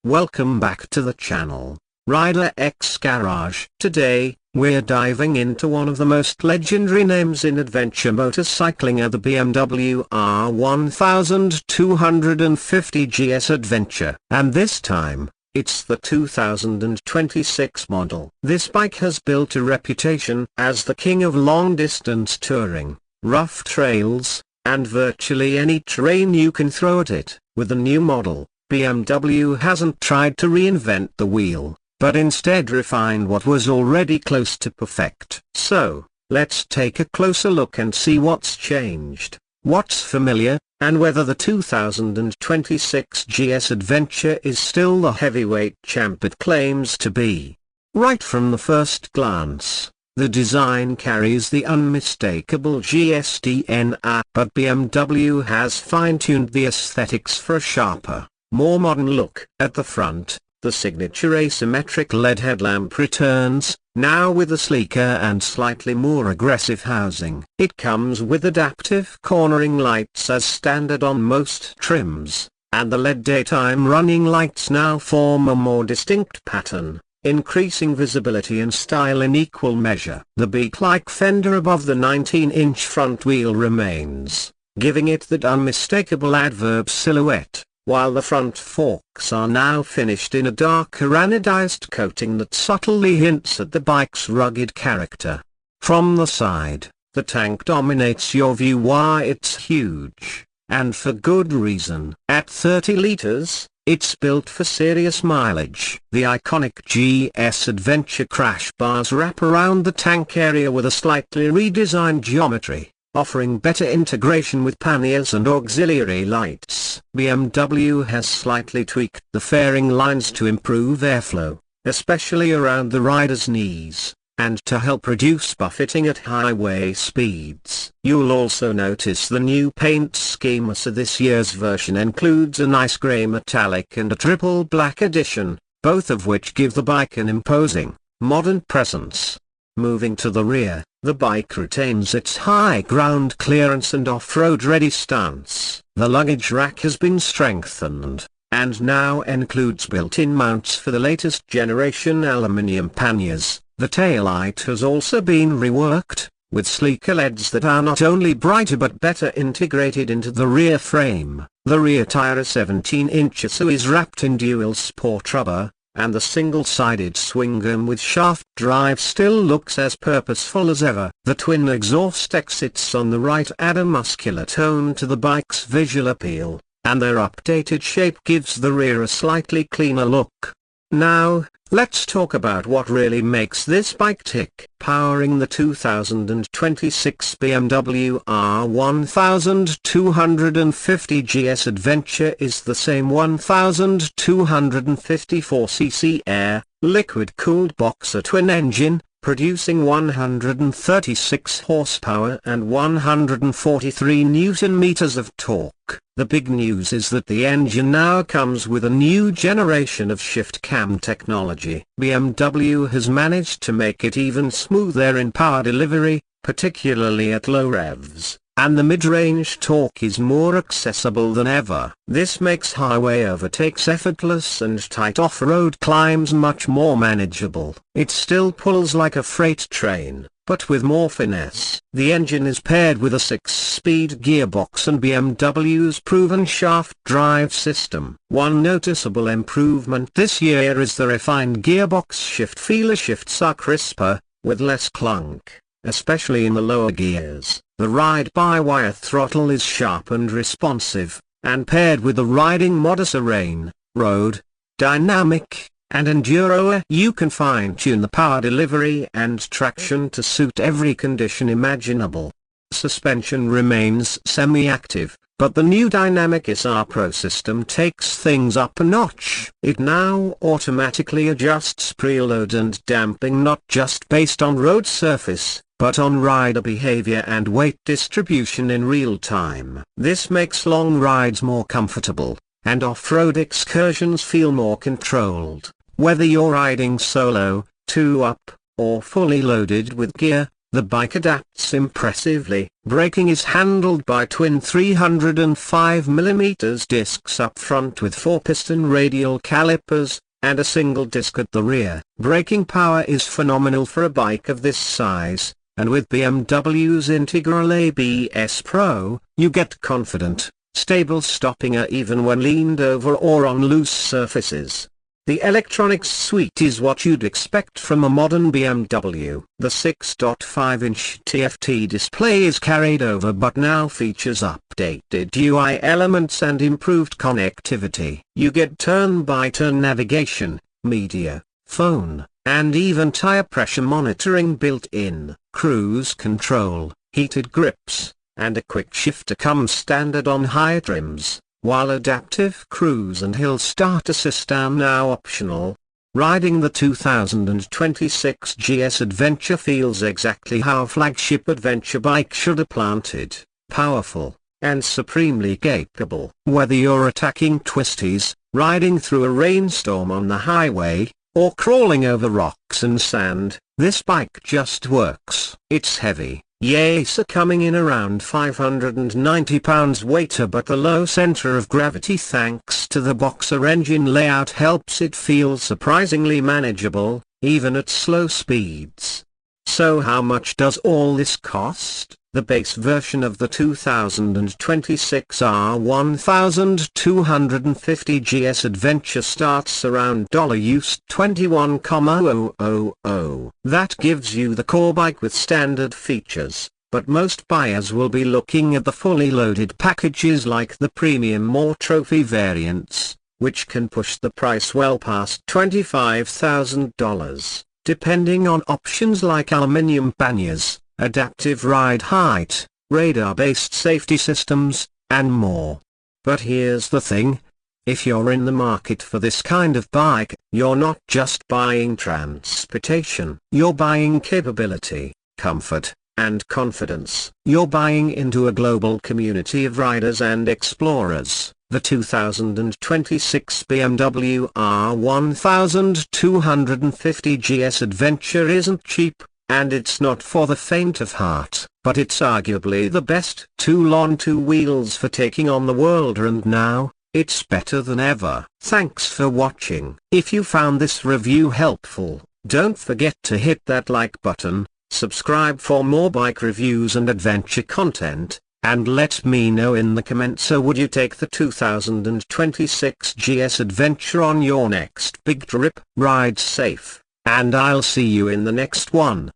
Welcome back to the channel, Rider X Garage. Today, we're diving into one of the most legendary names in adventure motorcycling, the BMW R 1250 GS Adventure. And this time, it's the 2026 model. This bike has built a reputation as the king of long-distance touring, rough trails, and virtually any terrain you can throw at it. With the new model, BMW hasn't tried to reinvent the wheel, but instead refined what was already close to perfect. So, let's take a closer look and see what's changed, what's familiar, and whether the 2026 GS Adventure is still the heavyweight champ it claims to be. Right from the first glance, the design carries the unmistakable GS DNA, but BMW has fine-tuned the aesthetics for a sharper, more modern look. At the front, the signature asymmetric LED headlamp returns, now with a sleeker and slightly more aggressive housing. It comes with adaptive cornering lights as standard on most trims, and the LED daytime running lights now form a more distinct pattern, increasing visibility and style in equal measure. The beak-like fender above the 19-inch front wheel remains, giving it that unmistakable adverb silhouette, while the front forks are now finished in a darker anodized coating that subtly hints at the bike's rugged character. From the side, the tank dominates your view. Why, it's huge, and for good reason. At 30 liters, it's built for serious mileage. The iconic GS Adventure crash bars wrap around the tank area with a slightly redesigned geometry, offering better integration with panniers and auxiliary lights. BMW has slightly tweaked the fairing lines to improve airflow, especially around the rider's knees, and to help reduce buffeting at highway speeds. You'll also notice the new paint scheme, so this year's version includes a nice grey metallic and a triple black edition, both of which give the bike an imposing, modern presence. Moving to the rear, the bike retains its high ground clearance and off-road ready stance. The luggage rack has been strengthened, and now includes built-in mounts for the latest generation aluminium panniers. The taillight has also been reworked, with sleeker LEDs that are not only brighter but better integrated into the rear frame. The rear tire, a 17-inch so, is wrapped in dual sport rubber, and the single-sided swing arm with shaft drive still looks as purposeful as ever. The twin exhaust exits on the right add a muscular tone to the bike's visual appeal, and their updated shape gives the rear a slightly cleaner look. Now, let's talk about what really makes this bike tick. Powering the 2026 BMW R 1250 GS Adventure is the same 1254cc air, liquid-cooled boxer twin engine, producing 136 horsepower and 143 Nm of torque. The big news is that the engine now comes with a new generation of shift cam technology. BMW has managed to make it even smoother in power delivery, particularly at low revs, and the mid-range torque is more accessible than ever. This makes highway overtakes effortless and tight off-road climbs much more manageable. It still pulls like a freight train, but with more finesse. The engine is paired with a 6-speed gearbox and BMW's proven shaft drive system. One noticeable improvement this year is the refined gearbox shift feel. The shifts are crisper, with less clunk, especially in the lower gears. The ride-by-wire throttle is sharp and responsive, and paired with the riding modes Rain, Road, Dynamic, and Enduro, you can fine-tune the power delivery and traction to suit every condition imaginable. Suspension remains semi-active, but the new Dynamic SR Pro system takes things up a notch. It now automatically adjusts preload and damping not just based on road surface, but on rider behavior and weight distribution in real time. This makes long rides more comfortable, and off-road excursions feel more controlled. Whether you're riding solo, two up, or fully loaded with gear, The bike adapts impressively. Braking is handled by twin 305mm discs up front with 4-piston radial calipers, and a single disc at the rear. Braking power is phenomenal for a bike of this size, and with BMW's integral ABS Pro, you get confident, stable stopping even when leaned over or on loose surfaces. The electronics suite is what you'd expect from a modern BMW. The 6.5-inch TFT display is carried over but now features updated UI elements and improved connectivity. You get turn-by-turn navigation, media, phone, and even tire pressure monitoring built in. Cruise control, heated grips, and a quick shifter come standard on higher trims, while adaptive cruise and hill start assist are now optional. Riding the 2026 GS Adventure feels exactly how a flagship adventure bike should have planted, powerful, and supremely capable. Whether you're attacking twisties, riding through a rainstorm on the highway, or crawling over rocks and sand, this bike just works. It's heavy, yes, coming in around 590 pounds weight, but the low center of gravity thanks to the Boxer engine layout helps it feel surprisingly manageable, even at slow speeds. So how much does all this cost? The base version of the 2026 R1250 GS Adventure starts around US $21,000. That gives you the core bike with standard features, but most buyers will be looking at the fully loaded packages like the premium or trophy variants, which can push the price well past $25,000, depending on options like aluminium panniers, adaptive ride height, radar-based safety systems, and more. But here's the thing. If you're in the market for this kind of bike, you're not just buying transportation. You're buying capability, comfort, and confidence. You're buying into a global community of riders and explorers. The 2026 BMW R1250 GS Adventure isn't cheap, and it's not for the faint of heart, but it's arguably the best tool on two wheels for taking on the world, and now, it's better than ever. Thanks for watching. If you found this review helpful, don't forget to hit that like button, subscribe for more bike reviews and adventure content, and let me know in the comments, so would you take the 2026 GS Adventure on your next big trip? Ride safe, and I'll see you in the next one.